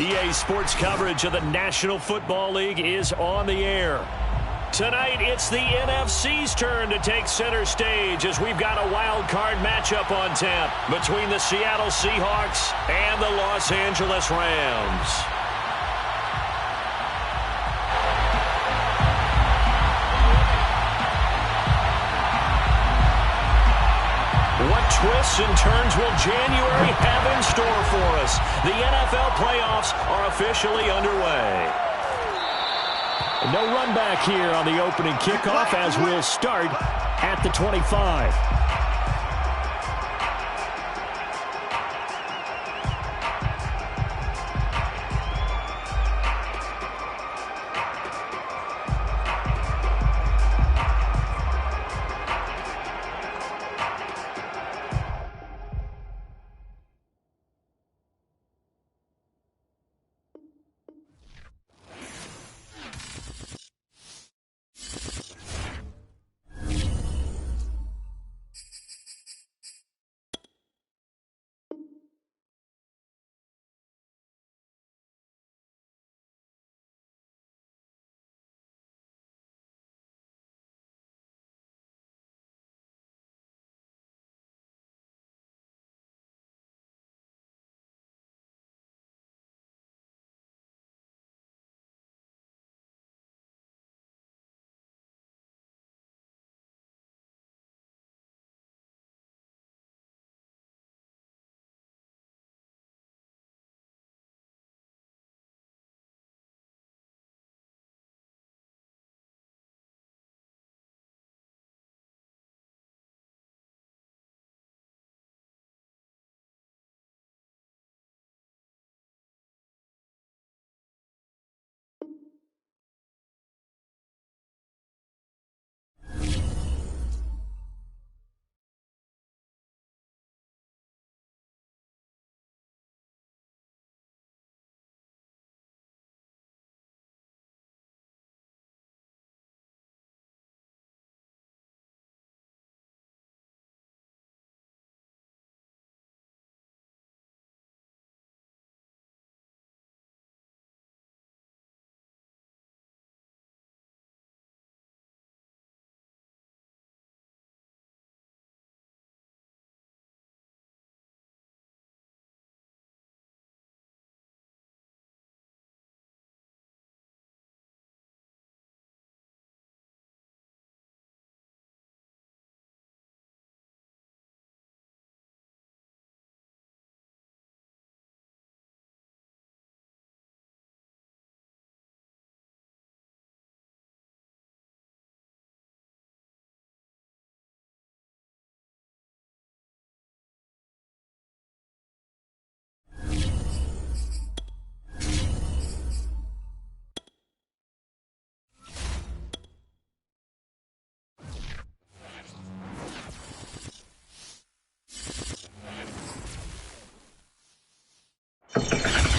EA Sports coverage of the National Football League is on the air. Tonight, it's the NFC's turn to take center stage as we've got a wild card matchup on tap between the Seattle Seahawks and the Los Angeles Rams. What twists and turns will January have in store for us? The NFL playoffs are officially underway. No run back here on the opening kickoff as we'll start at the 25.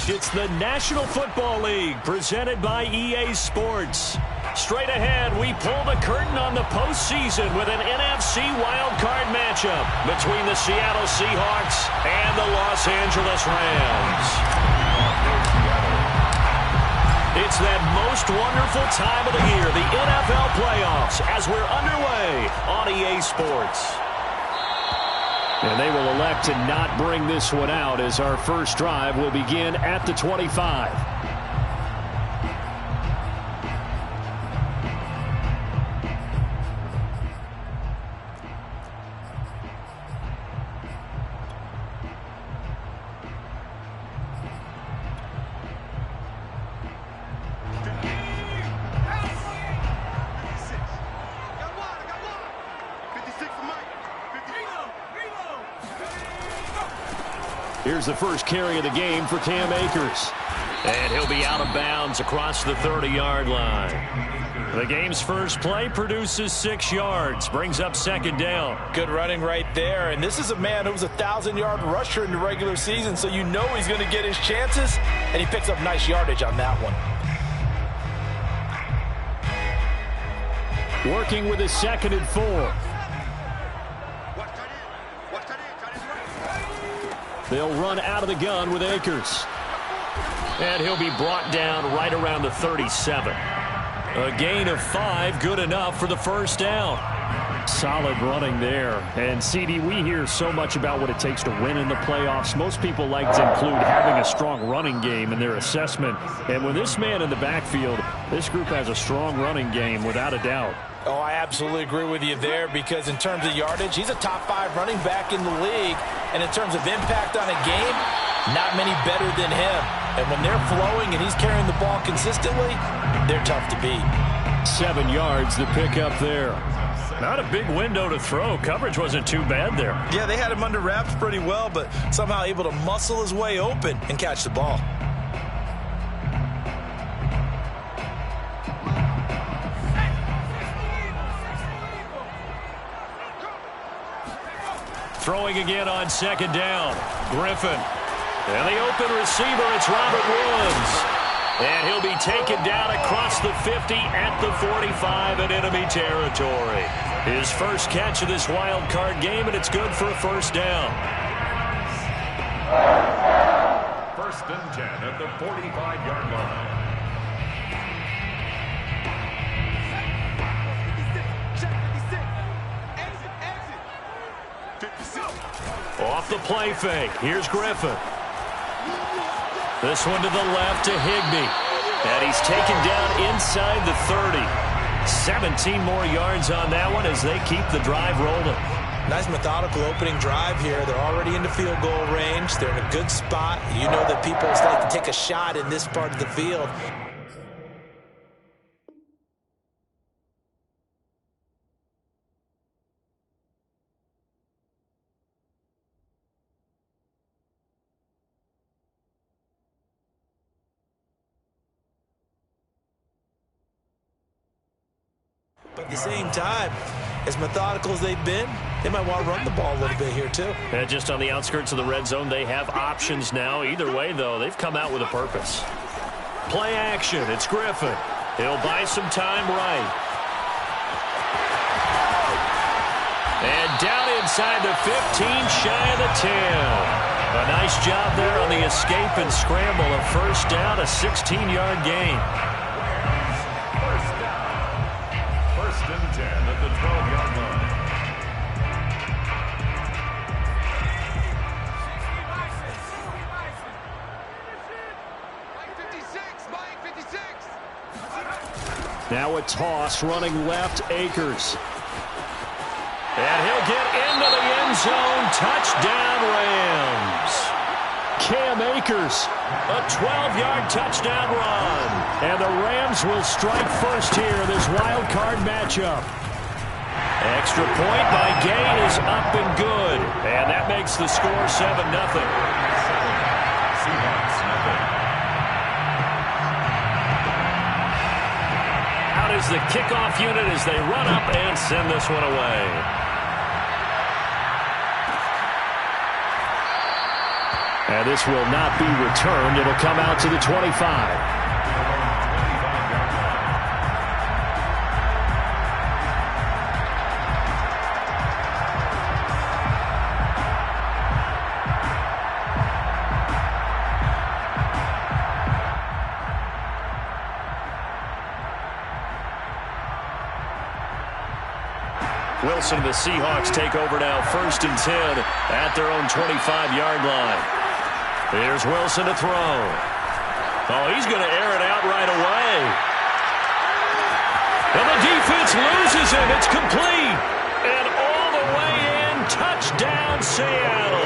It's the National Football League presented by EA Sports. Straight ahead, we pull the curtain on the postseason with an NFC wildcard matchup between the Seattle Seahawks and the Los Angeles Rams. It's that most wonderful time of the year, the NFL playoffs, as we're underway on EA Sports. And they will elect to not bring this one out as our first drive will begin at the 25. Here's the first carry of the game for Cam Akers. And he'll be out of bounds across the 30-yard line. The game's first play produces 6 yards, brings up second down. Good running right there. And this is a man who was a 1,000-yard rusher in the regular season, so you know he's going to get his chances, and he picks up nice yardage on that one. Working with his 2nd and 4. They'll run out of the gun with Akers. And he'll be brought down right around the 37. A gain of 5, good enough for the first down. Solid running there. And, CD, we hear so much about what it takes to win in the playoffs. Most people like to include having a strong running game in their assessment. And with this man in the backfield, this group has a strong running game without a doubt. Oh, I absolutely agree with you there, because in terms of yardage, he's a top 5 running back in the league. And in terms of impact on a game, not many better than him. And when they're flowing and he's carrying the ball consistently, they're tough to beat. 7 yards to pick up there. Not a big window to throw. Coverage wasn't too bad there. Yeah, they had him under wraps pretty well, but somehow able to muscle his way open and catch the ball. Throwing again on second down. Griffin. And the open receiver, it's Robert Woods. And he'll be taken down across the 50 at the 45 in enemy territory. His first catch of this wild card game, and it's good for a first down. First and 10 at the 45-yard line. Off the play fake. Here's Griffin. This one to the left to Higbee. And he's taken down inside the 30. 17 more yards on that one as they keep the drive rolling. Nice methodical opening drive here. They're already into field goal range. They're in a good spot. You know that people like to take a shot in this part of the field. But at the same time, as methodical as they've been, they might want to run the ball a little bit here too. And just on the outskirts of the red zone, they have options now. Either way, though, they've come out with a purpose. Play action. It's Griffin. He'll buy some time right. And down inside the 15, shy of the 10. A nice job there on the escape and scramble. A first down, a 16-yard gain. First and 10 at the 12-yard line. Now a toss running left, Akers. And he'll get into the end zone. Touchdown, Rams. Cam Akers. A 12-yard touchdown run. And the Rams will strike first here in this wild card matchup. Extra point by Gay is up and good. And that makes the score 7-0. Out is the kickoff unit as they run up and send this one away. And this will not be returned. It'll come out to the 25. Wilson and the Seahawks take over now, 1st and 10 at their own 25-yard line. Here's Wilson to throw. Oh, he's going to air it out right away. And the defense loses him. It's complete. And all the way in, touchdown Seattle.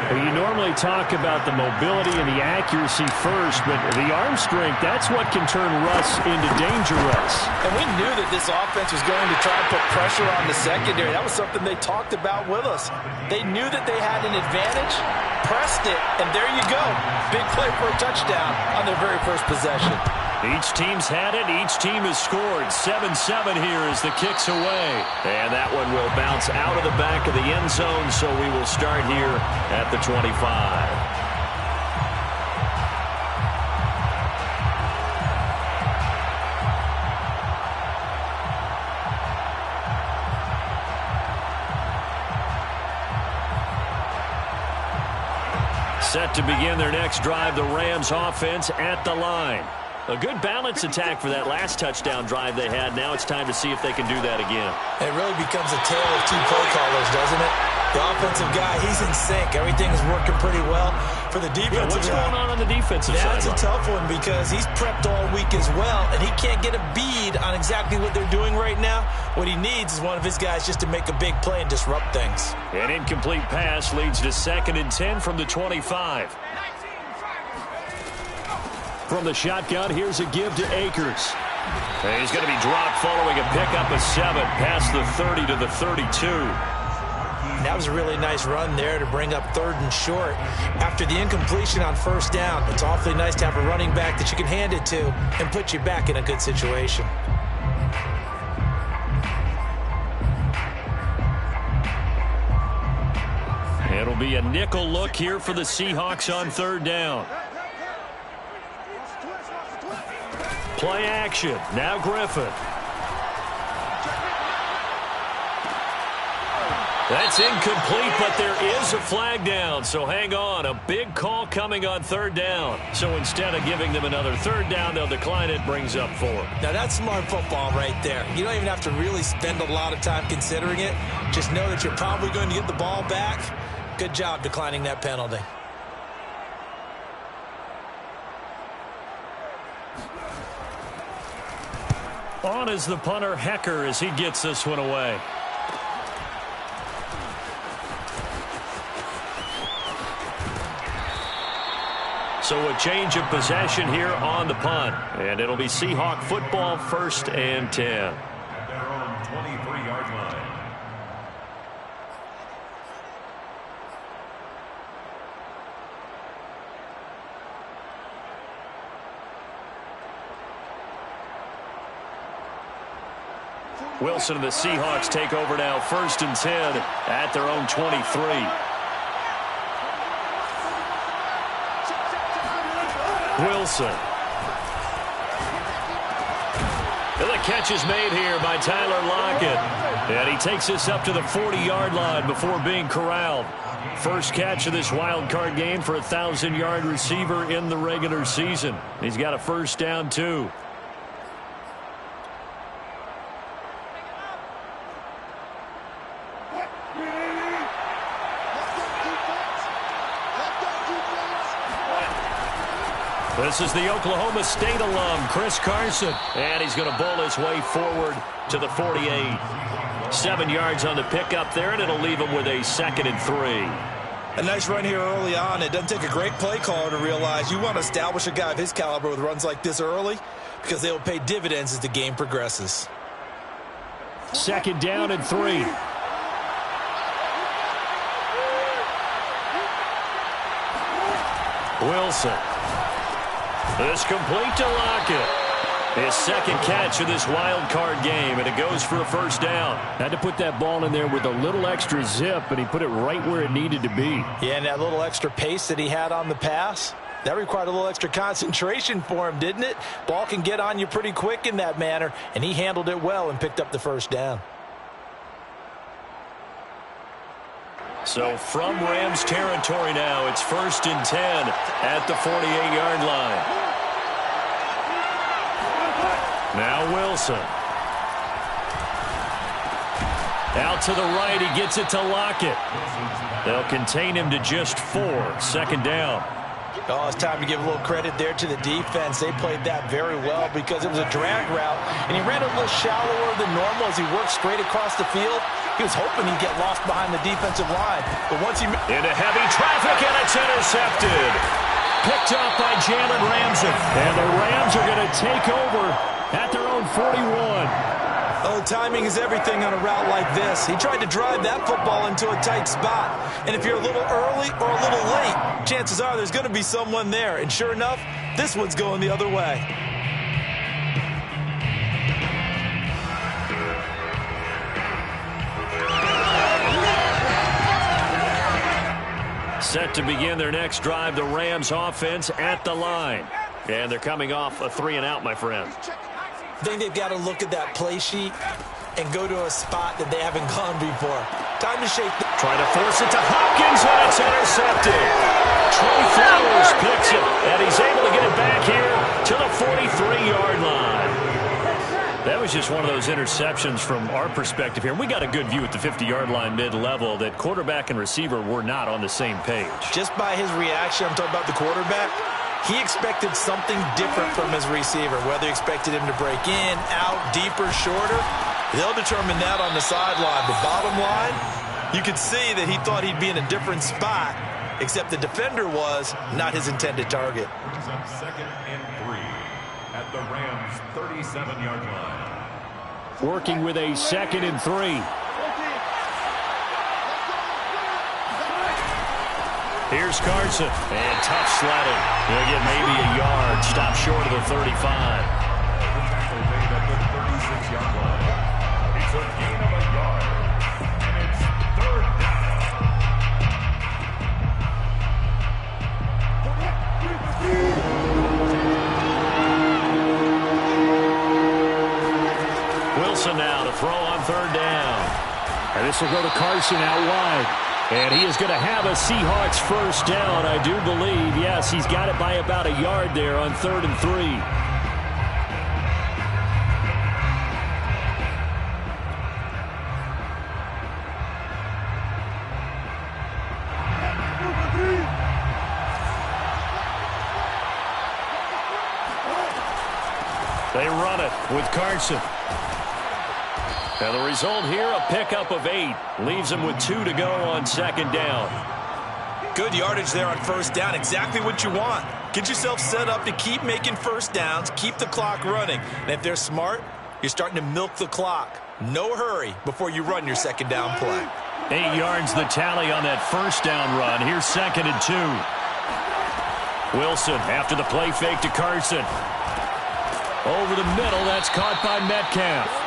You normally talk about the mobility and the accuracy first, but the arm strength, that's what can turn Russ into dangerous. And we knew that this offense was going to try and put pressure on the secondary. That was something they talked about with us. They knew that they had an advantage, pressed it, and there you go. Big play for a touchdown on their very first possession. Each team's had it. Each team has scored. 7-7 here as the kick's away. And that one will bounce out of the back of the end zone, so we will start here at the 25. Set to begin their next drive, the Rams offense at the line. A good balance attack for that last touchdown drive they had. Now it's time to see if they can do that again. It really becomes a tale of two play callers, doesn't it? The offensive guy, he's in sync. Everything is working pretty well. For the defensive what's going on the defensive side? That's a tough one because he's prepped all week as well, and he can't get a bead on exactly what they're doing right now. What he needs is one of his guys just to make a big play and disrupt things. An incomplete pass leads to 2nd and 10 from the 25. From the shotgun, here's a give to Akers. And he's going to be dropped following a pickup of 7 past the 30 to the 32. That was a really nice run there to bring up 3rd and short. After the incompletion on 1st down, it's awfully nice to have a running back that you can hand it to and put you back in a good situation. It'll be a nickel look here for the Seahawks on 3rd down. Play action. Now Griffin. That's incomplete, but there is a flag down, so hang on. A big call coming on 3rd down. So instead of giving them another 3rd down, they'll decline it, brings up 4. Now that's smart football right there. You don't even have to really spend a lot of time considering it. Just know that you're probably going to get the ball back. Good job declining that penalty. On is the punter, Hecker, as he gets this one away. So a change of possession here on the punt. And it'll be Seahawk football, 1st and 10. At their own 23-yard line. Wilson and the Seahawks take over now, 1st and 10 at their own 23. Wilson. And the catch is made here by Tyler Lockett. And he takes this up to the 40-yard line before being corralled. First catch of this wild card game for a 1,000-yard receiver in the regular season. He's got a 1st down, too. This is the Oklahoma State alum, Chris Carson. And he's going to bowl his way forward to the 48. 7 yards on the pickup there, and it'll leave him with a 2nd and 3. A nice run here early on. It doesn't take a great play caller to realize you want to establish a guy of his caliber with runs like this early because they will pay dividends as the game progresses. 2nd down and 3. Wilson. This complete to Lockett. His 2nd catch of this wild card game, and it goes for a 1st down. Had to put that ball in there with a little extra zip, and he put it right where it needed to be. Yeah, and that little extra pace that he had on the pass, that required a little extra concentration for him, didn't it? Ball can get on you pretty quick in that manner, and he handled it well and picked up the 1st down. So from Rams territory now, it's 1st and 10 at the 48-yard line. Now Wilson. Out to the right, he gets it to Lockett. They'll contain him to just 4. 2nd down. Oh, it's time to give a little credit there to the defense. They played that very well because it was a drag route, and he ran a little shallower than normal as he worked straight across the field. He was hoping he'd get lost behind the defensive line, but once he... Into heavy traffic, and it's intercepted. Picked up by Jalen Ramsey. And the Rams are going to take over at their own 41. Oh, timing is everything on a route like this. He tried to drive that football into a tight spot. And if you're a little early or a little late, chances are there's going to be someone there. And sure enough, this one's going the other way. Set to begin their next drive, the Rams offense at the line. And they're coming off a 3-and-out, my friend. I think they've got to look at that play sheet and go to a spot that they haven't gone before. Time to shake the... Trying to force it to Hopkins, and it's intercepted. Trey Flowers picks it, and he's able to get it back here to the 43-yard line. That was just one of those interceptions from our perspective here. We got a good view at the 50-yard line mid-level that quarterback and receiver were not on the same page. Just by his reaction, I'm talking about the quarterback, he expected something different from his receiver, whether he expected him to break in, out, deeper, shorter. They'll determine that on the sideline. But bottom line, you could see that he thought he'd be in a different spot, except the defender was not his intended target. Brings up 2nd and 3 at the Rams' 37-yard line. Working with a 2nd and 3. Here's Carson. And tough sledding. He'll get maybe a yard. Stop short of the 35. Tackle made at the 36-yard line. It's a gain of a yard. And it's 3rd down. Wilson now to throw on 3rd down. And this will go to Carson out wide. And he is going to have a Seahawks first down, I do believe. Yes, he's got it by about a yard there on 3rd and 3. They run it with Carson. And the result here, a pickup of 8. Leaves them with 2 to go on 2nd down. Good yardage there on 1st down. Exactly what you want. Get yourself set up to keep making 1st downs, keep the clock running. And if they're smart, you're starting to milk the clock. No hurry before you run your 2nd down play. 8 yards the tally on that 1st down run. Here's 2nd and 2. Wilson after the play fake to Carson. Over the middle, that's caught by Metcalf.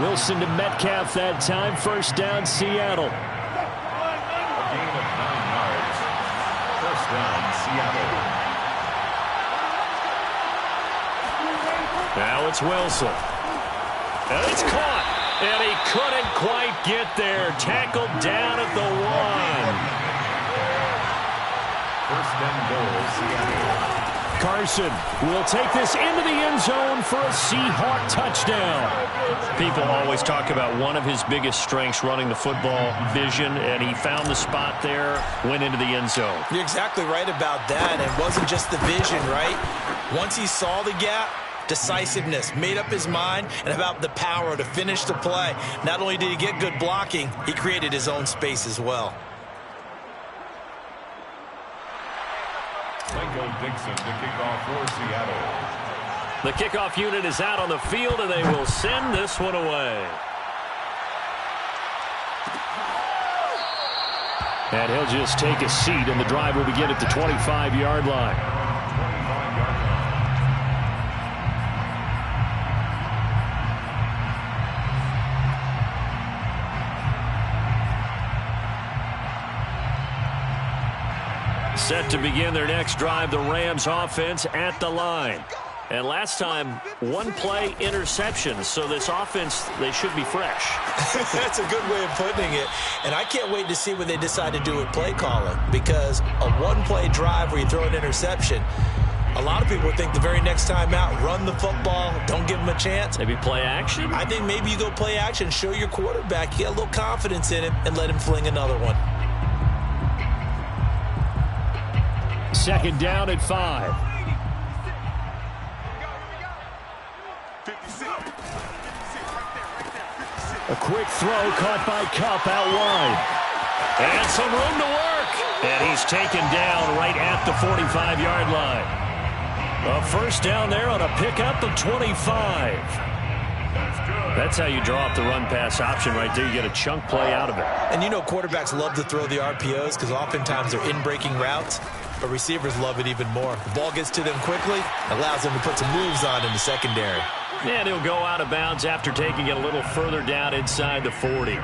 Wilson to Metcalf that time. 1st down, Seattle. A gain of 9 yards. 1st down, Seattle. Now it's Wilson. And it's caught. And he couldn't quite get there. Tackled down at the 1. 1st and goal, Seattle. Carson will take this into the end zone for a Seahawk touchdown. People always talk about one of his biggest strengths, running the football, vision, and he found the spot there, went into the end zone. You're exactly right about that. It wasn't just the vision, right? Once he saw the gap, decisiveness, made up his mind, and about the power to finish the play. Not only did he get good blocking, he created his own space as well. Michael Dixon to kick off for Seattle. The kickoff unit is out on the field, and they will send this one away. And he'll just take a seat, and the drive will begin at the 25-yard line. 25-yard line. Set to begin their next drive, the Rams offense at the line. And last time, 1-play interception. So this offense, they should be fresh. That's a good way of putting it. And I can't wait to see what they decide to do with play calling. Because a 1-play drive where you throw an interception, a lot of people think the very next time out, run the football, don't give them a chance. Maybe play action? I think maybe you go play action, show your quarterback, you get a little confidence in him, and let him fling another one. 2nd down at 5. A quick throw caught by Kupp out wide. And some room to work. And he's taken down right at the 45-yard line. A 1st down there on a pickup of 25. That's how you draw up the run-pass option right there. You get a chunk play out of it. And you know quarterbacks love to throw the RPOs because oftentimes they're in-breaking routes. But receivers love it even more. The ball gets to them quickly, allows them to put some moves on in the secondary. And he'll go out of bounds after taking it a little further down inside the 40.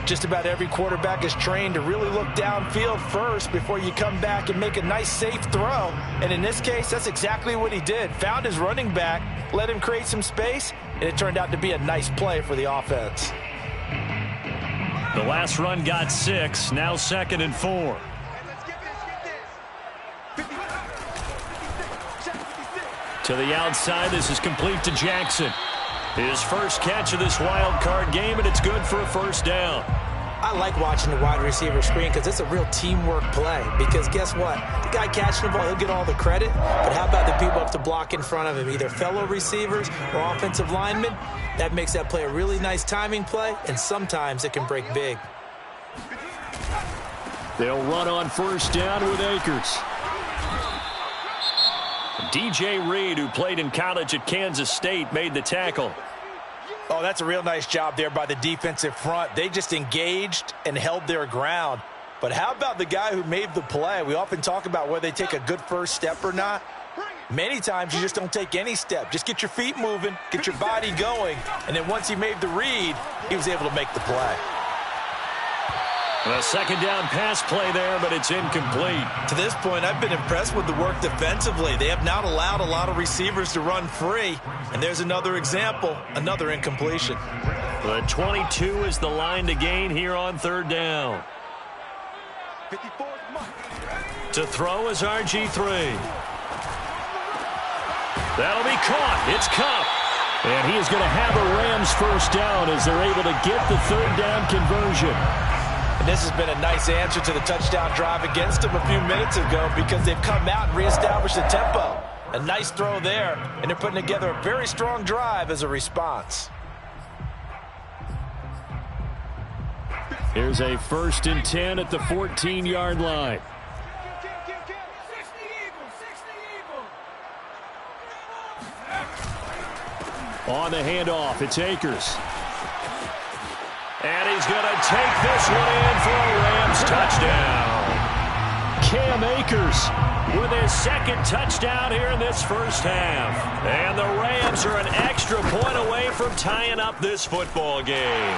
Just about every quarterback is trained to really look downfield first before you come back and make a nice, safe throw. And in this case, that's exactly what he did. Found his running back, let him create some space, and it turned out to be a nice play for the offense. The last run got 6. Now 2nd and 4. To the outside, this is complete to Jackson. His first catch of this wild card game, and it's good for a first down. I like watching the wide receiver screen because it's a real teamwork play. Because guess what? The guy catching the ball, he'll get all the credit. But how about the people up to block in front of him, either fellow receivers or offensive linemen? That makes that play a really nice timing play, and sometimes it can break big. They'll run on first down with Akers. DJ Reed, who played in college at Kansas State, made the tackle. Oh, that's a real nice job there by the defensive front. They just engaged and held their ground. But how about the guy who made the play? We often talk about whether they take a good first step or not. Many times you just don't take any step. Just get your feet moving, get your body going, and then once he made the read, he was able to make the play. A second down pass play there, but it's incomplete. To this point, I've been impressed with the work defensively. They have not allowed a lot of receivers to run free. And there's another example, another incompletion. The 22 is the line to gain here on third down. To throw is RG3. That'll be caught. It's Kupp. And he is going to have a Rams first down as they're able to get the third down conversion. And this has been a nice answer to the touchdown drive against them a few minutes ago because they've come out and reestablished the tempo. A nice throw there, and they're putting together a very strong drive as a response. Here's a 1st and 10 at the 14-yard line. On the handoff, it's Akers. And he's going to take this one in for a Rams touchdown. Cam Akers with his second touchdown here in this first half. And the Rams are an extra point away from tying up this football game.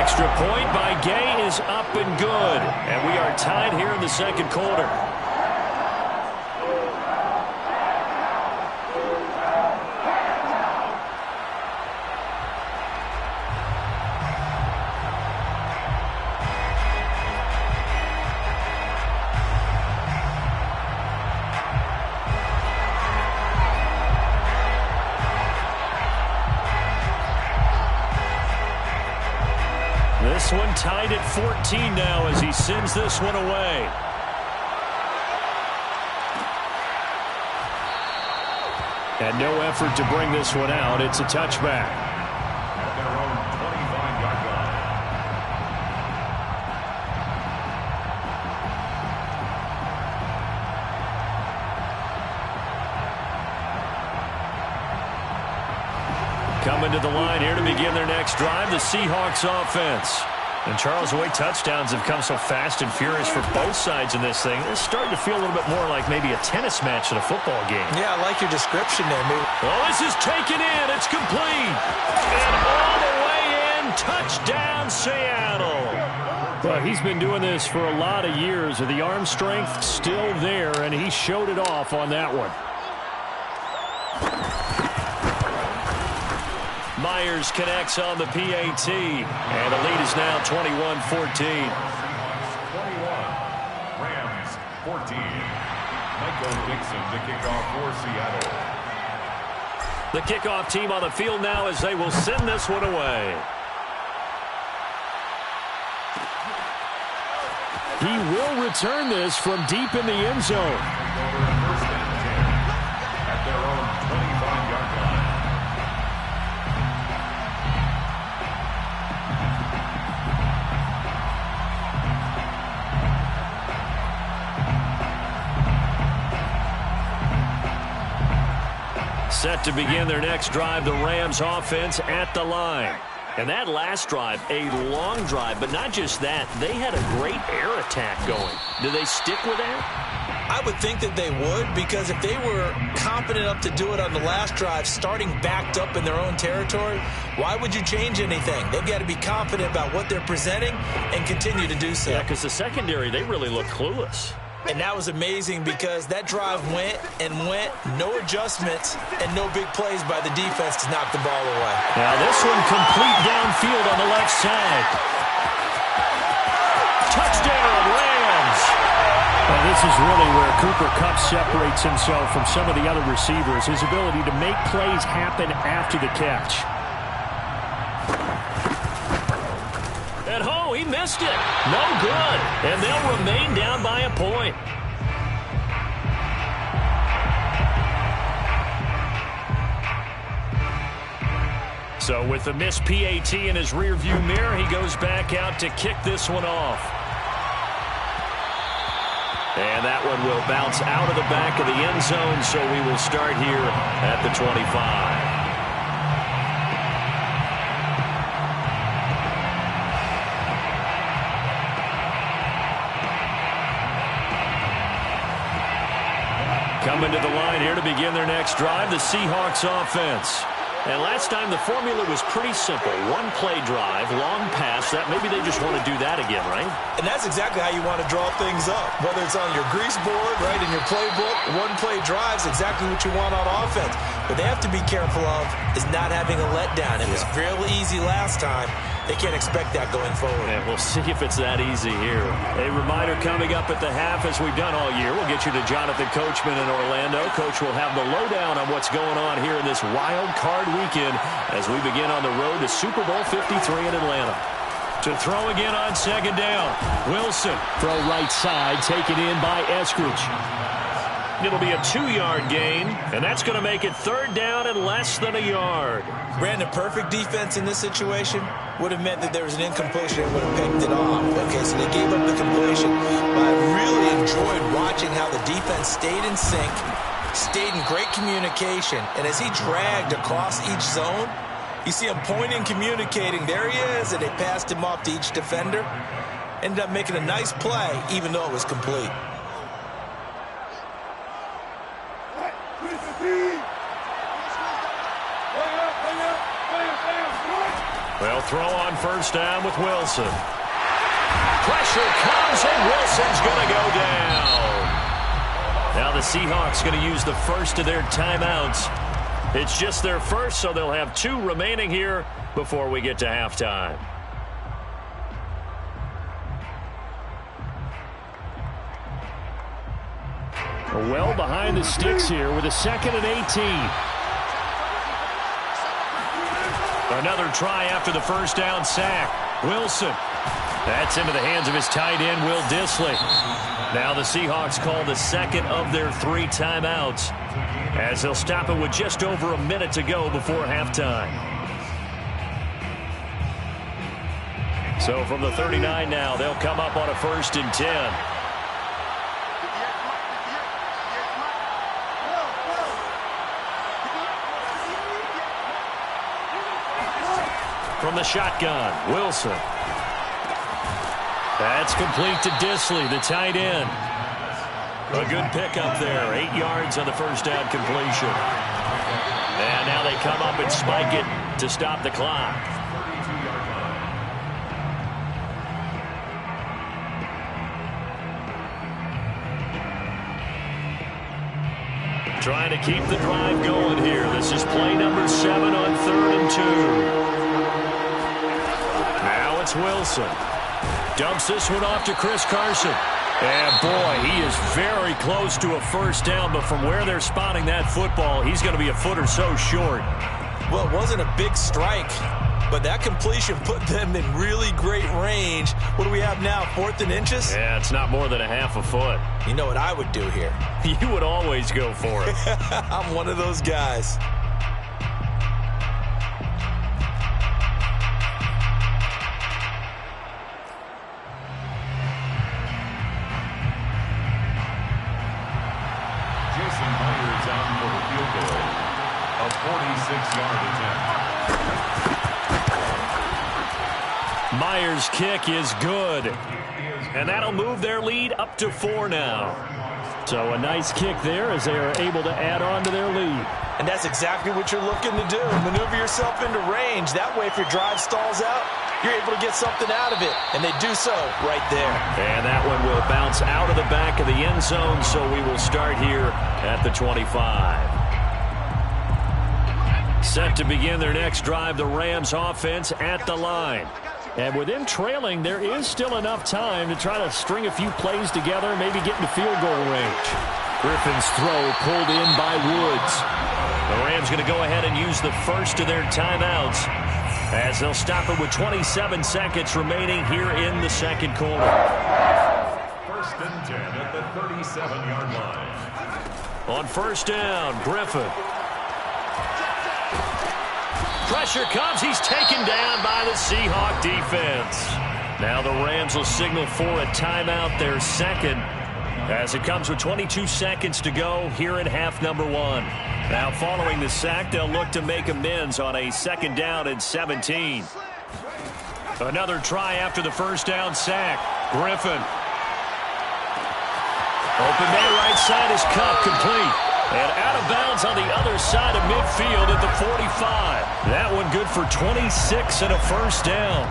Extra point by Gay is up and good. And we are tied here in the second quarter. This one tied at 14 now as he sends this one away. And no effort to bring this one out. It's a touchback. At their own 25-yard line. Coming to the line here to begin their next drive, the Seahawks offense. And Charles, the way touchdowns have come so fast and furious for both sides in this thing, it's starting to feel a little bit more like maybe a tennis match than a football game. Yeah, I like your description there, Moo. Oh, this is taken in. It's complete. And all the way in. Touchdown, Seattle. Well, he's been doing this for a lot of years. The arm strength still there, and he showed it off on that one. Myers connects on the PAT, and the lead is now 21-14. 21, Rams 14. Michael Dixon to kick off for Seattle. The kickoff team on the field now as they will send this one away. He will return this from deep in the end zone. First and 10 at their own 25-yard line. Set to begin their next drive, the Rams offense at the line. And that last drive, a long drive, but not just that. They had a great air attack going. Do they stick with that? I would think that they would, because if they were confident enough to do it on the last drive, starting backed up in their own territory, why would you change anything? They've got to be confident about what they're presenting and continue to do so. Yeah, because the secondary, they really look clueless. And that was amazing because that drive went and went, no adjustments, and no big plays by the defense to knock the ball away. Now this one complete downfield on the left side. Touchdown, Rams! Well, this is really where Cooper Kupp separates himself from some of the other receivers, his ability to make plays happen after the catch. And he missed it. No good. And they'll remain down by a point. So with the missed PAT in his rearview mirror, he goes back out to kick this one off. And that one will bounce out of the back of the end zone, so we will start here at the 25. Coming to the line here to begin their next drive, the Seahawks offense. And last time the formula was pretty simple. One play drive, long pass. That maybe they just want to do that again, right? And that's exactly how you want to draw things up. Whether it's on your grease board, right, in your playbook, one play drives exactly what you want on offense. What they have to be careful of is not having a letdown. It was real easy last time. They can't expect that going forward. And we'll see if it's that easy here. A reminder coming up at the half, as we've done all year. We'll get you to Jonathan Coachman in Orlando. Coach will have the lowdown on what's going on here in this wild card weekend as we begin on the road to Super Bowl 53 in Atlanta. To throw again on second down. Wilson. Throw right side, taken in by Eskridge. It'll be a 2-yard gain, and that's going to make it third down and less than a yard. Brandon, perfect defense in this situation would have meant that there was an incompletion and would have picked it off. Okay, so they gave up the completion. But I really enjoyed watching how the defense stayed in sync, stayed in great communication, and as he dragged across each zone, you see him pointing, communicating. There he is, and they passed him off to each defender. Ended up making a nice play, even though it was complete. They'll throw on first down with Wilson. Pressure comes, and Wilson's going to go down. Now the Seahawks going to use the first of their timeouts. It's just their first, so they'll have 2 remaining here before we get to halftime. Well behind the sticks here with a 2nd and 18. Another try after the first down sack. Wilson. That's into the hands of his tight end, Will Dissly. Now the Seahawks call the second of their 3 timeouts as they'll stop it with just over a minute to go before halftime. So from the 39 now, they'll come up on a 1st and 10. From the shotgun, Wilson. That's complete to Dissly, the tight end. A good pickup there, 8 yards on the first down completion. And now they come up and spike it to stop the clock. Trying to keep the drive going here. This is play number 7 on 3rd and 2. Now it's Wilson. Dumps this one off to Chris Carson. And, boy, he is very close to a first down, but from where they're spotting that football, he's going to be a foot or so short. Well, it wasn't a big strike, but that completion put them in really great range. What do we have now, 4th and inches? Yeah, it's not more than a half a foot. You know what I would do here? You would always go for it. I'm one of those guys. A 46-yard attempt. Myers' kick is good. And that'll move their lead up to 4 now. So a nice kick there as they are able to add on to their lead. And that's exactly what you're looking to do. Maneuver yourself into range. That way, if your drive stalls out, you're able to get something out of it. And they do so right there. And that one will bounce out of the back of the end zone, so we will start here at the 25. Set to begin their next drive, the Rams offense at the line. And with them trailing, there is still enough time to try to string a few plays together, maybe get into field goal range. Griffin's throw pulled in by Woods. The Rams going to go ahead and use the first of their timeouts as they'll stop it with 27 seconds remaining here in the second quarter. First and 10 at the 37-yard line. On first down, Griffin. Pressure comes. He's taken down by the Seahawk defense. Now the Rams will signal for a timeout, their second, as it comes with 22 seconds to go here in half number one. Now following the sack, they'll look to make amends on a second down and 17. Another try after the first down sack. Griffin. Open man right side is Kupp, complete. And out of bounds on the other side of midfield at the 45. That one good for 26 and a first down.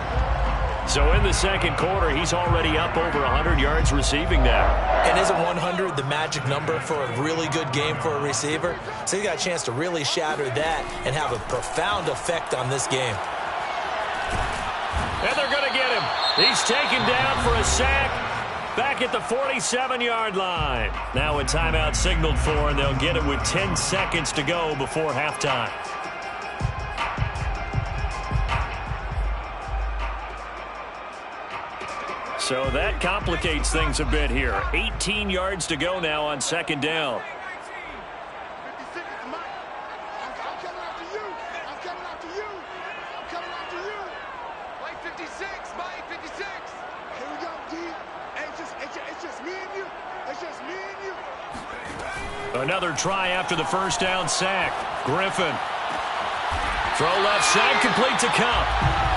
So in the second quarter, he's already up over 100 yards receiving now. And isn't 100 the magic number for a really good game for a receiver? So he got a chance to really shatter that and have a profound effect on this game. And they're going to get him. He's taken down for a sack. Back at the 47-yard line. Now a timeout signaled for, and they'll get it with 10 seconds to go before halftime. So that complicates things a bit here. 18 yards to go now on second down. Another try after the first down sack. Griffin. Throw left side, complete to Kupp.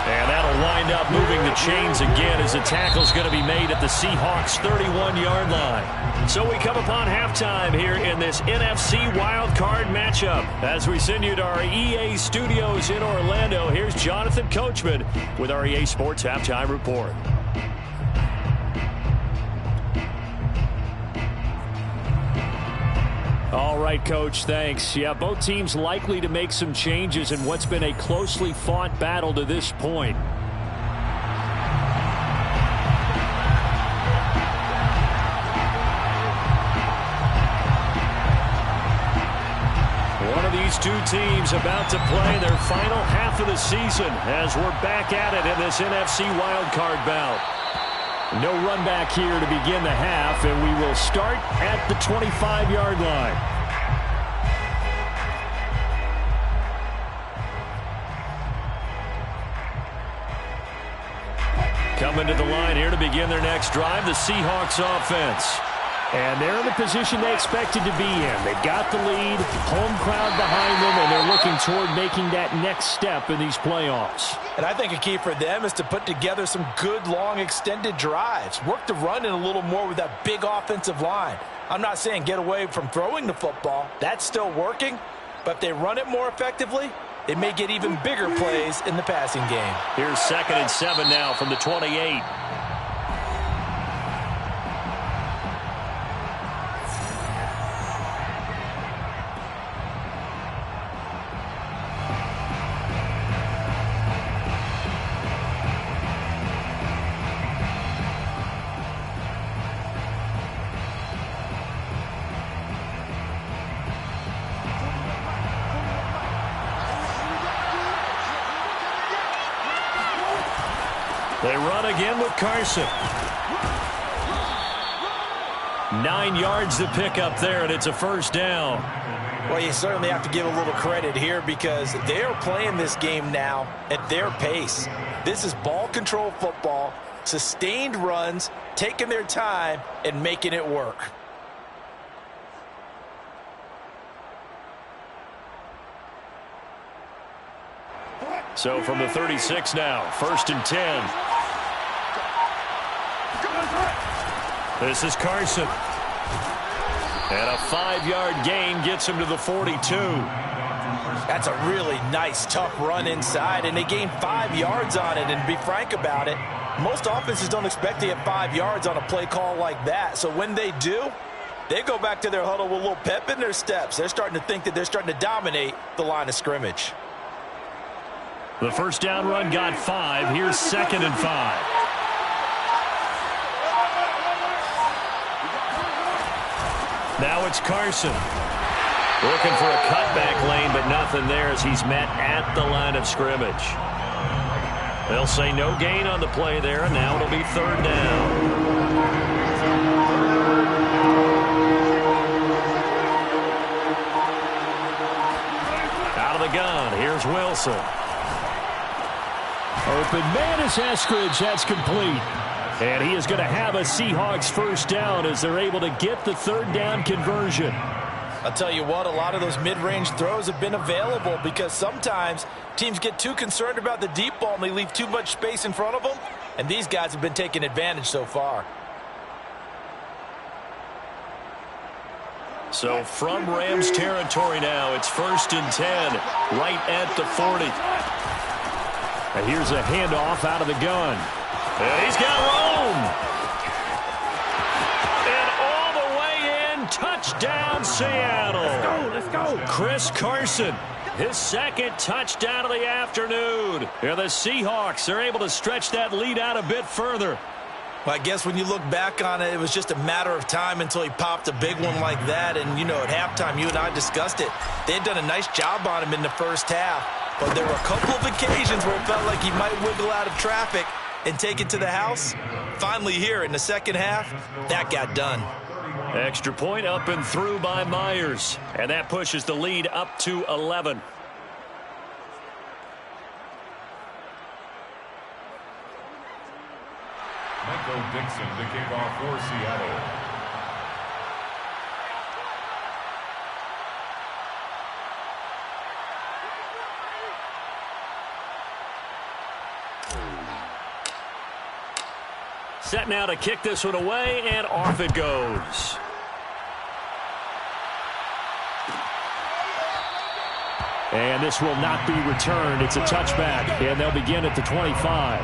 And that'll wind up moving the chains again as the tackle's going to be made at the Seahawks' 31-yard line. So we come upon halftime here in this NFC wildcard matchup. As we send you to our EA studios in Orlando, here's Jonathan Coachman with our EA Sports Halftime Report. All right, Coach, thanks. Yeah, both teams likely to make some changes in what's been a closely fought battle to this point. One of these two teams about to play their final half of the season as we're back at it in this NFC wildcard bout. No run back here to begin the half, and we will start at the 25-yard line. Coming to the line here to begin their next drive, the Seahawks offense. And they're in the position they expected to be in. They've got the lead, home crowd behind them, and they're looking toward making that next step in these playoffs. And I think a key for them is to put together some good, long, extended drives. Work the run in a little more with that big offensive line. I'm not saying get away from throwing the football. That's still working. But if they run it more effectively, they may get even bigger plays in the passing game. Here's 2nd and 7 now from the 28. They run again with Carson. 9 yards to pick up there, and it's a first down. Well, you certainly have to give a little credit here because they're playing this game now at their pace. This is ball control football, sustained runs, taking their time, and making it work. So from the 36 now, 1st and 10. This is Carson. And a 5-yard gain gets him to the 42. That's a really nice, tough run inside, and they gained 5 yards on it. And to be frank about it, most offenses don't expect to get 5 yards on a play call like that. So when they do, they go back to their huddle with a little pep in their steps. They're starting to think that they're starting to dominate the line of scrimmage. The first down run got 5. Here's 2nd and 5. Now it's Carson. Looking for a cutback lane, but nothing there as he's met at the line of scrimmage. They'll say no gain on the play there, and now it'll be 3rd down. Out of the gun, here's Wilson. Open man is Eskridge. That's complete. And he is going to have a Seahawks first down as they're able to get the 3rd down conversion. I'll tell you what, a lot of those mid-range throws have been available because sometimes teams get too concerned about the deep ball and they leave too much space in front of them. And these guys have been taking advantage so far. So from Rams territory now, it's 1st and 10, right at the 40. And here's a handoff out of the gun. And he's got room. And all the way in, touchdown Seattle. Let's go. Chris Carson, his 2nd touchdown of the afternoon. And the Seahawks are able to stretch that lead out a bit further. Well, I guess when you look back on it, it was just a matter of time until he popped a big one like that. And, you know, at halftime, you and I discussed it. They had done a nice job on him in the first half. But there were a couple of occasions where it felt like he might wiggle out of traffic and take it to the house. Finally here in the second half, that got done. Extra point up and through by Myers. And that pushes the lead up to 11. Michael Dixon to kick off for Seattle. Set now to kick this one away, and off it goes. And this will not be returned. It's a touchback, and they'll begin at the 25.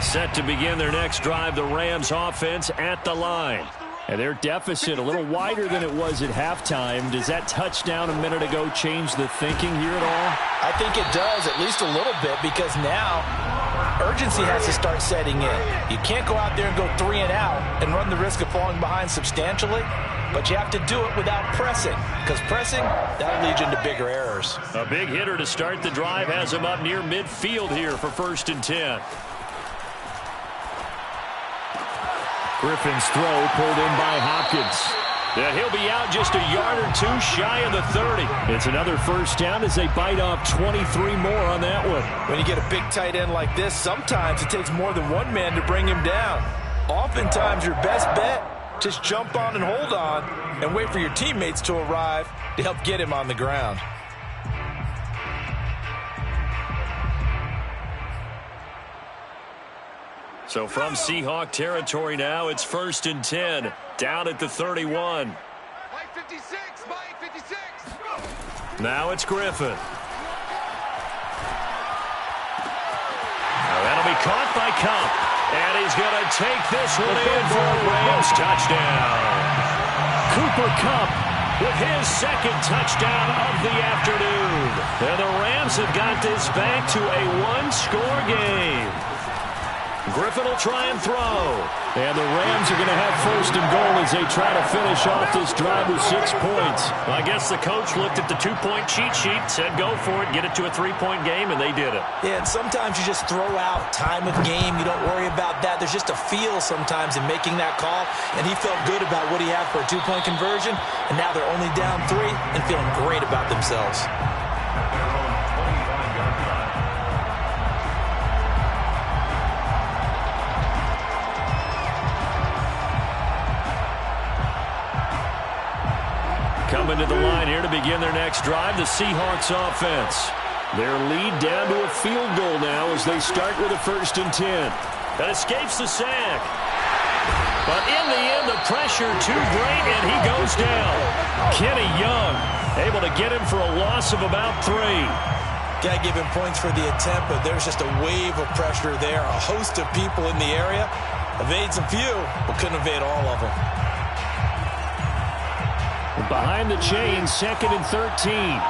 Set to begin their next drive, the Rams offense at the line. And their deficit a little wider than it was at halftime. Does that touchdown a minute ago change the thinking here at all? I think it does, at least a little bit, because now urgency has to start setting in. You can't go out there and go 3 and out and run the risk of falling behind substantially, but you have to do it without pressing, because pressing, that'll lead you into bigger errors. A big hitter to start the drive has him up near midfield here for 1st and 10. Griffin's throw pulled in by Hopkins. Yeah, he'll be out just a yard or 2 shy of the 30. It's another first down as they bite off 23 more on that one. When you get a big tight end like this, sometimes it takes more than one man to bring him down. Oftentimes your best bet, just jump on and hold on and wait for your teammates to arrive to help get him on the ground. So from Seahawk territory now, it's 1st and 10, down at the 31. Mike 56, Mike 56. Now it's Griffin. Now that'll be caught by Kupp. And he's going to take this one in for a Rams touchdown. Cooper Kupp with his 2nd touchdown of the afternoon. And the Rams have got this back to a 1-score game. Griffin will try and throw. And the Rams are going to have 1st and goal as they try to finish off this drive with 6 points. I guess the coach looked at the 2-point cheat sheet, said go for it, get it to a 3-point game, and they did it. Yeah, and sometimes you just throw out time of game. You don't worry about that. There's just a feel sometimes in making that call, and he felt good about what he had for a 2-point conversion, and now they're only down 3 and feeling great about themselves. Coming to the line here to begin their next drive, the Seahawks offense. Their lead down to a field goal now as they start with a 1st and 10. That escapes the sack. But in the end, the pressure too great, and he goes down. Kenny Young able to get him for a loss of about 3. Got to give him points for the attempt, but there's just a wave of pressure there. A host of people in the area. Evades a few, but couldn't evade all of them. Behind the chain, 2nd and 13.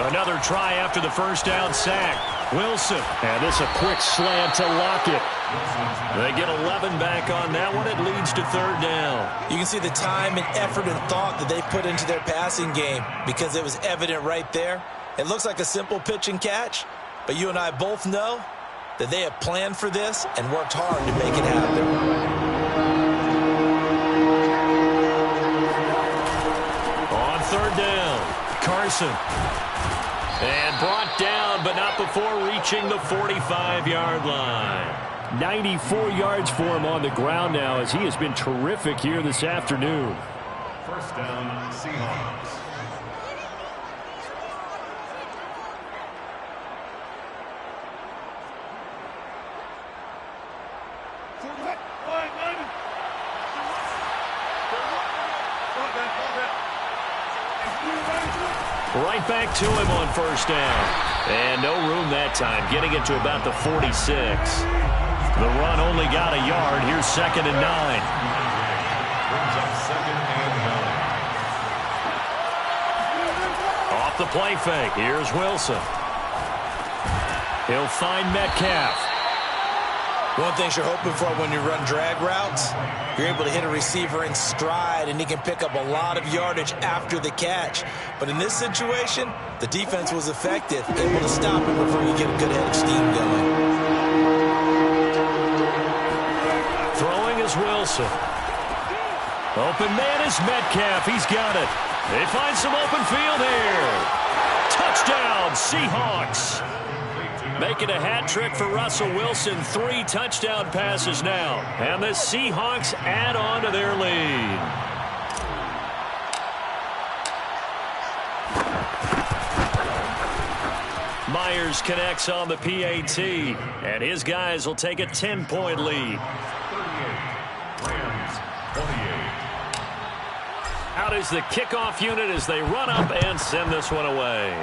Another try after the first down sack. Wilson. And this a quick slant to Lockett. They get 11 back on that one. It leads to 3rd down. You can see the time and effort and thought that they put into their passing game because it was evident right there. It looks like a simple pitch and catch, but you and I both know that they have planned for this and worked hard to make it happen. On 3rd down, Carson. And brought down, but not before reaching the 45-yard line. 94 yards for him on the ground now as he has been terrific here this afternoon. 1st down, Seahawks. Right back to him on 1st down. And no room that time, getting it to about the 46. The run only got a yard. Here's 2nd and 9. Brings up 2nd and 9. Off the play fake. Here's Wilson. He'll find Metcalf. One thing you're hoping for when you run drag routes, you're able to hit a receiver in stride, and he can pick up a lot of yardage after the catch. But in this situation, the defense was effective, able to stop him before you get a good head of steam going. Throwing is Wilson. Open man is Metcalf. He's got it. They find some open field here. Touchdown, Seahawks. Making a hat trick for Russell Wilson. 3 touchdown passes now. And the Seahawks add on to their lead. Myers connects on the PAT. And his guys will take a 10-point lead. 38. Rams, 28. Out is the kickoff unit as they run up and send this one away.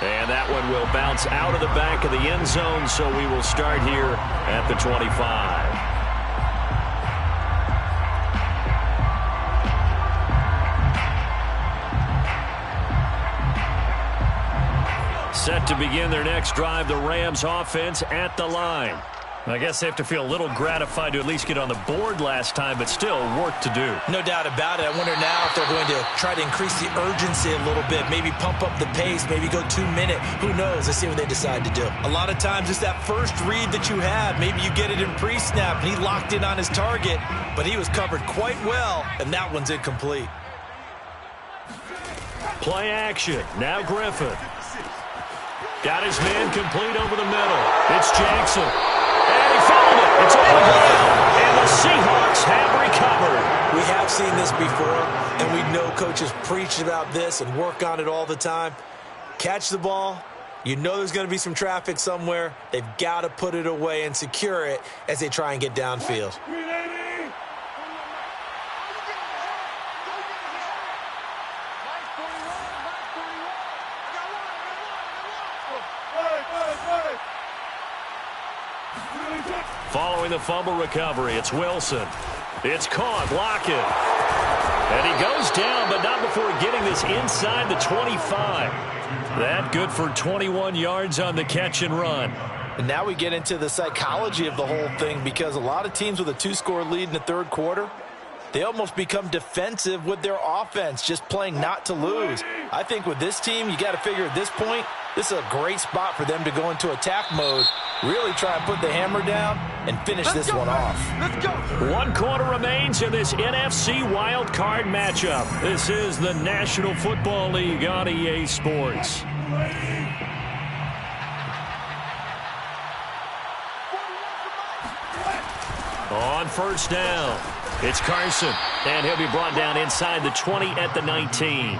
And that one will bounce out of the back of the end zone, so we will start here at the 25. Set to begin their next drive, the Rams offense at the line. I guess they have to feel a little gratified to at least get on the board last time, but still work to do. No doubt about it. I wonder now if they're going to try to increase the urgency a little bit, maybe pump up the pace, maybe go 2-minute. Who knows? Let's see what they decide to do. A lot of times it's that first read that you have. Maybe you get it in pre-snap, and he locked in on his target, but he was covered quite well, and that one's incomplete. Play action. Now Griffin. Got his man complete over the middle. It's Jackson. And he found it. It's on the ground. And the Seahawks have recovered. We have seen this before, and we know coaches preach about this and work on it all the time. Catch the ball. You know there's going to be some traffic somewhere. They've got to put it away and secure it as they try and get downfield. Following the fumble recovery, it's Wilson. It's caught, Lockett. And he goes down, but not before getting this inside the 25. That good for 21 yards on the catch and run. And now we get into the psychology of the whole thing, because a lot of teams with a 2-score lead in the third quarter, they almost become defensive with their offense, just playing not to lose. I think with this team, you got to figure at this point, this is a great spot for them to go into attack mode, really try and put the hammer down and finish this one off. Let's go. 1 quarter remains in this NFC wild card matchup. This is the National Football League on EA Sports. On 1st down, it's Carson, and he'll be brought down inside the 20 at the 19.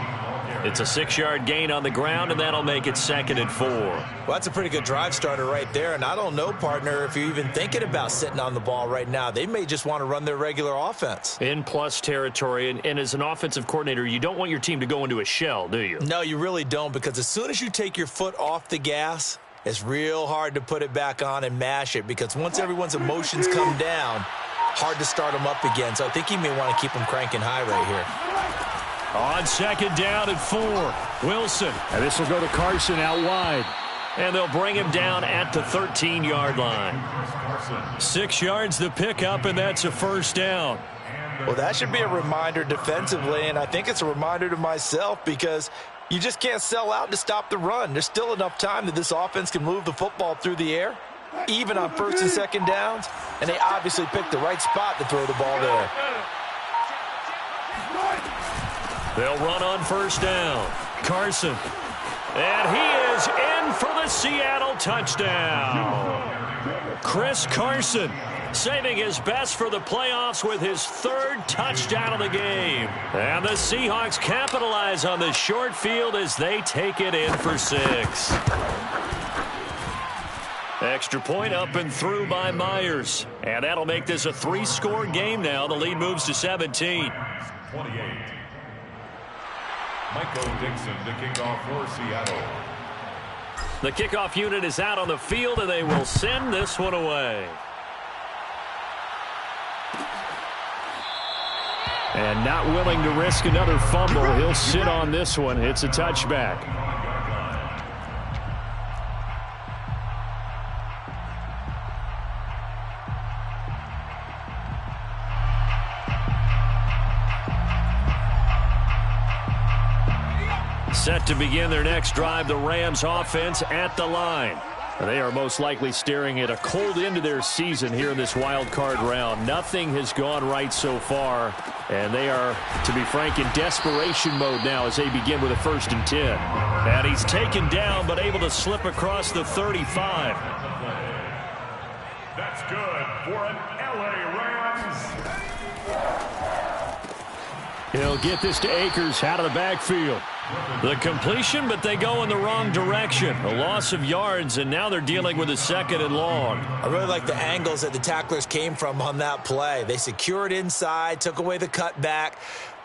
It's a 6-yard gain on the ground, and that'll make it 2nd and 4. Well, that's a pretty good drive starter right there, and I don't know, partner, if you're even thinking about sitting on the ball right now. They may just want to run their regular offense. In plus territory, and as an offensive coordinator, you don't want your team to go into a shell, do you? No, you really don't, because as soon as you take your foot off the gas, it's real hard to put it back on and mash it, because once everyone's emotions come down, hard to start them up again. So I think he may want to keep them cranking high right here. On 2nd down and 4, Wilson. And this will go to Carson out wide. And they'll bring him down at the 13-yard line. 6 yards the pickup, and that's a 1st down. Well, that should be a reminder defensively, and I think it's a reminder to myself, because you just can't sell out to stop the run. There's still enough time that this offense can move the football through the air, even on 1st and 2nd downs, and they obviously picked the right spot to throw the ball there. They'll run on 1st down. Carson. And he is in for the Seattle touchdown. Chris Carson saving his best for the playoffs with his 3rd touchdown of the game. And the Seahawks capitalize on the short field as they take it in for 6. Extra point up and through by Myers. And that'll make this a 3-score game now. The lead moves to 17. 28. Michael Dixon, the kickoff for Seattle. The kickoff unit is out on the field, and they will send this one away. And not willing to risk another fumble, he'll sit on this one. It's a touchback. Set to begin their next drive, the Rams offense at the line. They are most likely staring at a cold end to their season here in this wild card round. Nothing has gone right so far, and they are, to be frank, in desperation mode now as they begin with a 1st and 10. And he's taken down, but able to slip across the 35. That's good for an LA Rams. He'll get this to Akers out of the backfield. The completion, but they go in the wrong direction. A loss of yards, and now they're dealing with a 2nd and long. I really like the angles that the tacklers came from on that play. They secured inside, took away the cutback.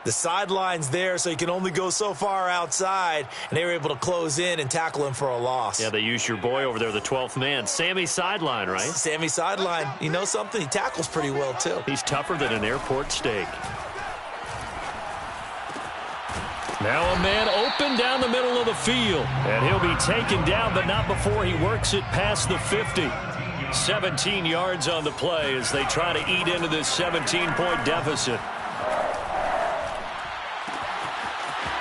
The sideline's there, so you can only go so far outside, and they were able to close in and tackle him for a loss. Yeah, they used your boy over there, the 12th man. Sammy Sideline, right? Sammy Sideline. You know something? He tackles pretty well, too. He's tougher than an airport steak. Now a man open down the middle of the field. And he'll be taken down, but not before he works it past the 50. 17 yards on the play as they try to eat into this 17-point deficit.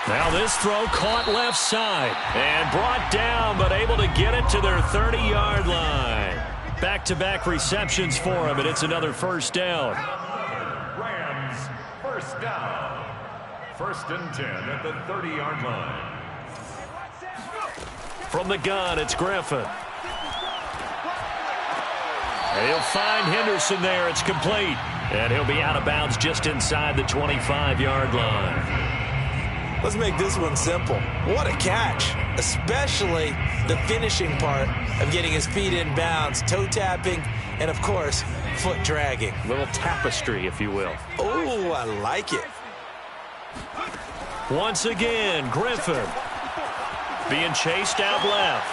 Now this throw caught left side. And brought down, but able to get it to their 30-yard line. Back-to-back receptions for him, and it's another 1st down. Rams, 1st down. 1st and 10 at the 30-yard line. From the gun, it's Griffin. And he'll find Henderson there. It's complete. And he'll be out of bounds just inside the 25-yard line. Let's make this one simple. What a catch, especially the finishing part of getting his feet in bounds, toe tapping, and, of course, foot dragging. A little tapestry, if you will. Oh, I like it. Once again, Griffin being chased out left.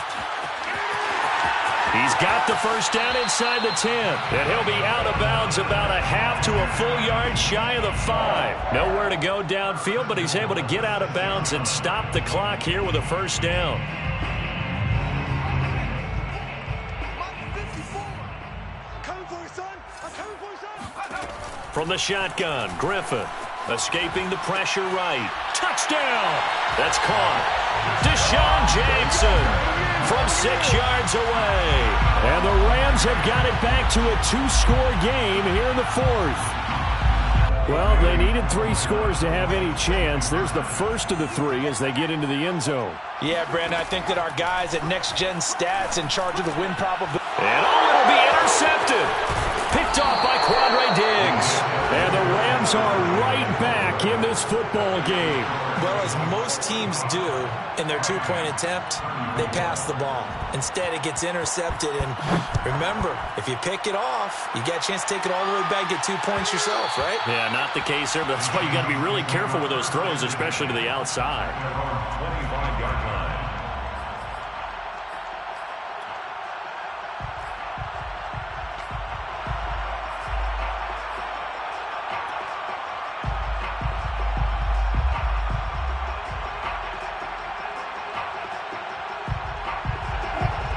He's got the 1st down inside the 10. And he'll be out of bounds about a half to a full yard shy of the 5. Nowhere to go downfield, but he's able to get out of bounds and stop the clock here with a 1st down. From the shotgun, Griffin escaping the pressure right. Touchdown! That's caught. Deshaun Jackson from 6 yards away. And the Rams have got it back to a 2-score game here in the 4th. Well, they needed 3 scores to have any chance. There's the first of the 3 as they get into the end zone. Yeah, Brandon, I think that our guys at Next Gen Stats in charge of the win probability. And it'll be intercepted. Picked off by Quandre Diggs. And the Rams Seahawks are right back in this football game. Well, as most teams do in their two-point attempt, they pass the ball. Instead, it gets intercepted. And remember, if you pick it off, you got a chance to take it all the way back, get 2 points yourself, right? Yeah, not the case there, but that's why you got to be really careful with those throws, especially to the outside. 25-yard line.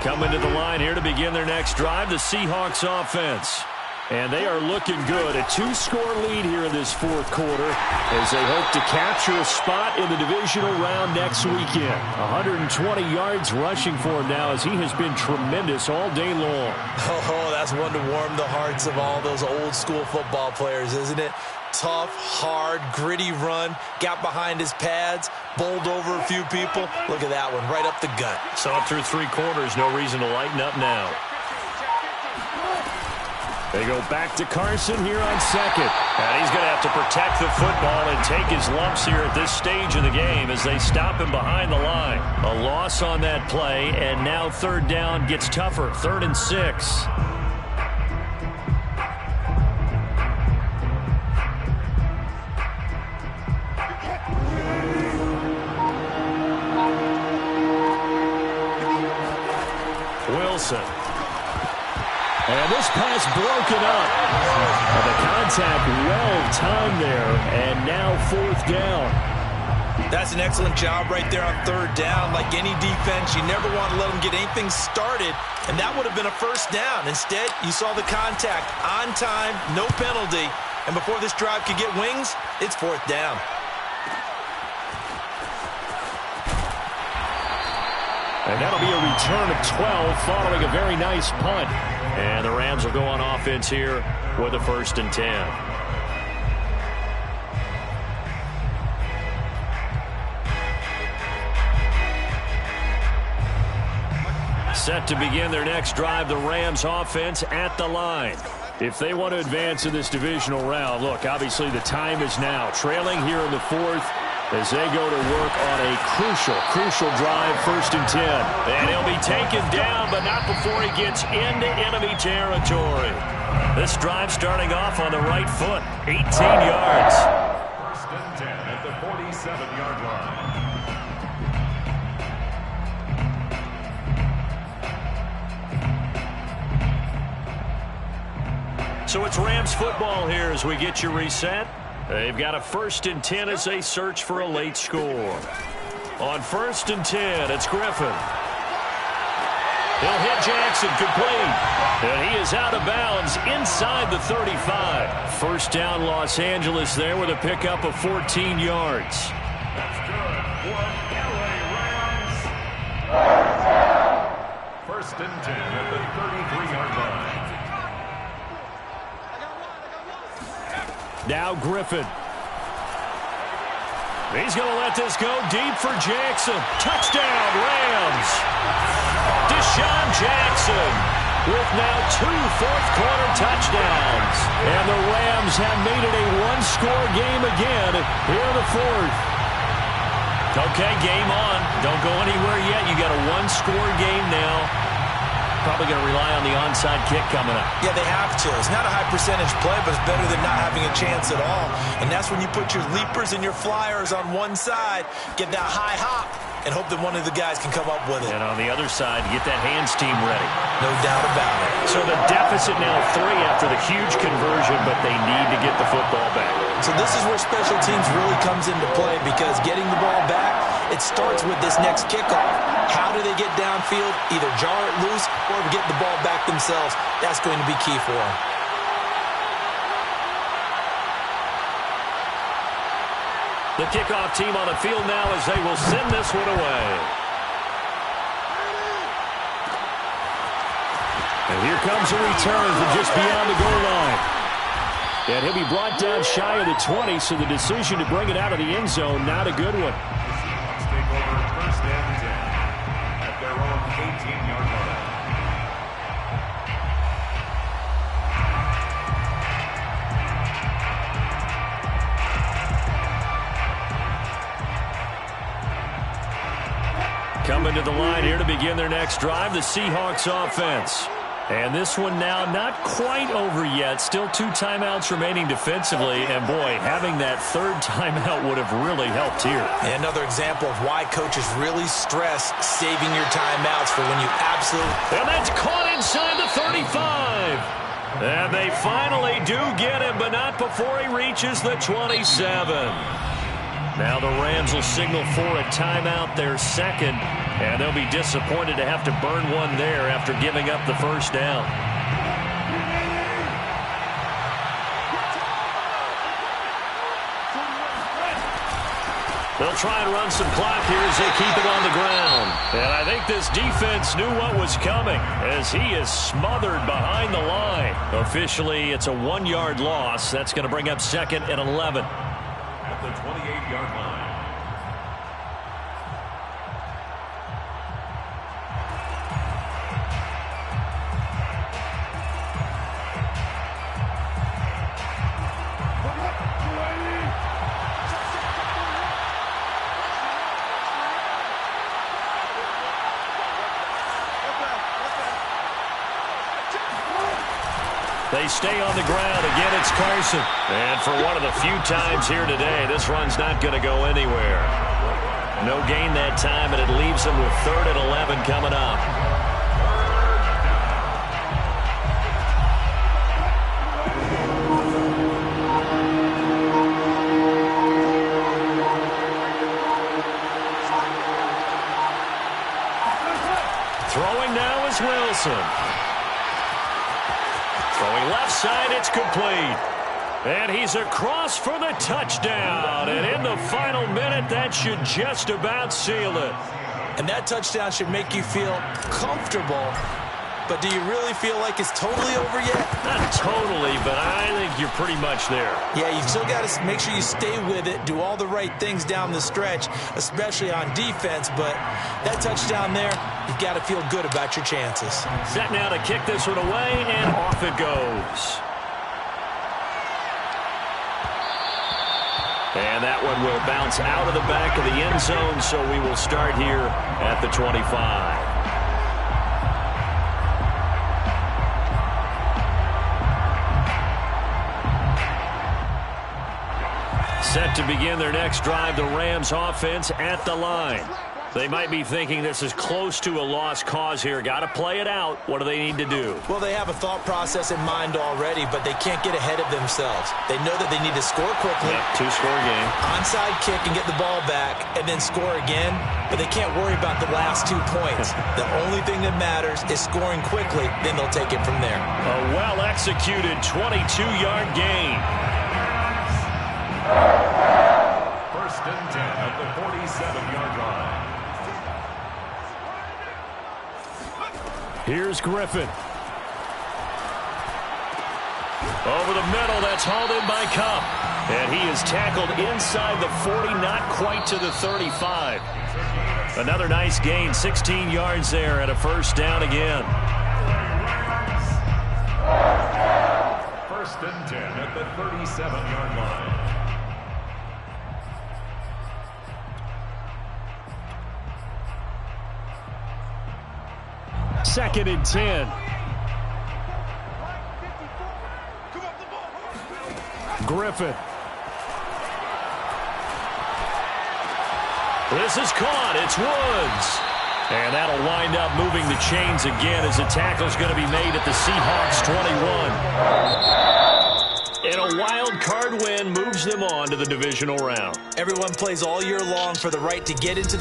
Coming to the line here to begin their next drive, the Seahawks offense. And they are looking good. A 2-score lead here in this fourth quarter as they hope to capture a spot in the divisional round next weekend. 120 yards rushing for him now as he has been tremendous all day long. Oh, that's one to warm the hearts of all those old-school football players, isn't it? Tough, hard, gritty run, got behind his pads, bowled over a few people. Look at that one, right up the gut. So up through 3 quarters, no reason to lighten up now. They go back to Carson here on second. And he's going to have to protect the football and take his lumps here at this stage of the game as they stop him behind the line. A loss on that play, and now third down gets tougher. 3rd and 6. Wilson. And this pass broken up. And the contact well-timed there, and now 4th down. That's an excellent job right there on 3rd down. Like any defense, you never want to let them get anything started, and that would have been a 1st down. Instead, you saw the contact on time, no penalty, and before this drive could get wings, it's 4th down. And that'll be a return of 12 following a very nice punt. And the Rams will go on offense here with a 1st and 10. Set to begin their next drive, the Rams offense at the line. If they want to advance in this divisional round, look, obviously the time is now. Trailing here in the 4th as they go to work on a crucial drive, 1st and 10. And he'll be taken down, but not before he gets into enemy territory. This drive starting off on the right foot, 18 yards. 1st and 10 at the 47-yard line. So it's Rams football here as we get you reset. They've got a 1st and 10 as they search for a late score. On 1st and 10, it's Griffin. He'll hit Jackson, complete. And he is out of bounds inside the 35. 1st down, Los Angeles there with a pickup of 14 yards. That's good for LA Rams. 1st and 10 at the 33-yard line. Now Griffin. He's going to let this go deep for Jackson. Touchdown, Rams. Deshaun Jackson with now 2 fourth-quarter touchdowns. And the Rams have made it a 1-score game again here in the 4th. Okay, game on. Don't go anywhere yet. You got a 1-score game now. Probably going to rely on the onside kick coming up. Yeah, they have to. It's not a high percentage play, but it's better than not having a chance at all. And that's when you put your leapers and your flyers on one side, get that high hop, and hope that one of the guys can come up with it. And on the other side, get that hands team ready. No doubt about it. So the deficit now 3 after the huge conversion, but they need to get the football back. So this is where special teams really comes into play, because getting the ball back, it starts with this next kickoff. How do they get downfield, either jar it loose or get the ball back themselves? That's going to be key for them. The kickoff team on the field now as they will send this one away. And here comes a return from just beyond the goal line. And he'll be brought down shy of the 20, so the decision to bring it out of the end zone, not a good one. Seahawks take over 1st and 10 at their own 18-yard line. Coming to the line here to begin their next drive, the Seahawks offense. And this one now not quite over yet. Still 2 timeouts remaining defensively. And, boy, having that 3rd timeout would have really helped here. And another example of why coaches really stress saving your timeouts for when you absolutely... And that's caught inside the 35. And they finally do get him, but not before he reaches the 27. Now the Rams will signal for a timeout, their 2nd, and they'll be disappointed to have to burn one there after giving up the 1st down. They'll try and run some clock here as they keep it on the ground. And I think this defense knew what was coming as he is smothered behind the line. Officially, it's a 1-yard loss. That's going to bring up 2nd and 11. At the 28-yard line. They stay on the ground. Again, it's Carson. And for one of the few times here today, this run's not going to go anywhere. No gain that time, and it leaves them with 3rd and 11 coming up. Throwing now is Wilson. Throwing left side, it's complete. And he's across for the touchdown. And in the final minute, that should just about seal it. And that touchdown should make you feel comfortable. But do you really feel like it's totally over yet? Not totally, but I think you're pretty much there. Yeah, you've still got to make sure you stay with it, do all the right things down the stretch, especially on defense. But that touchdown there, you've got to feel good about your chances. Set now to kick this one away, and off it goes. And that one will bounce out of the back of the end zone, so we will start here at the 25. Set to begin their next drive, the Rams offense at the line. They might be thinking this is close to a lost cause here. Got to play it out. What do they need to do? Well, they have a thought process in mind already, but they can't get ahead of themselves. They know that they need to score quickly. Yep, 2-score game. Onside kick and get the ball back and then score again, but they can't worry about the last 2 points. The only thing that matters is scoring quickly, then they'll take it from there. A well-executed 22-yard gain. 1st and 10 at the 47-yard line. Here's Griffin. Over the middle, that's hauled in by Kupp. And he is tackled inside the 40, not quite to the 35. Another nice gain, 16 yards there, and a 1st down again. 1st and 10 at the 37-yard line. Second and 10. Griffin. This is caught. It's Woods. And that'll wind up moving the chains again as the tackle's going to be made at the Seahawks 21. And a wild card win moves them on to the divisional round. Everyone plays all year long for the right to get into the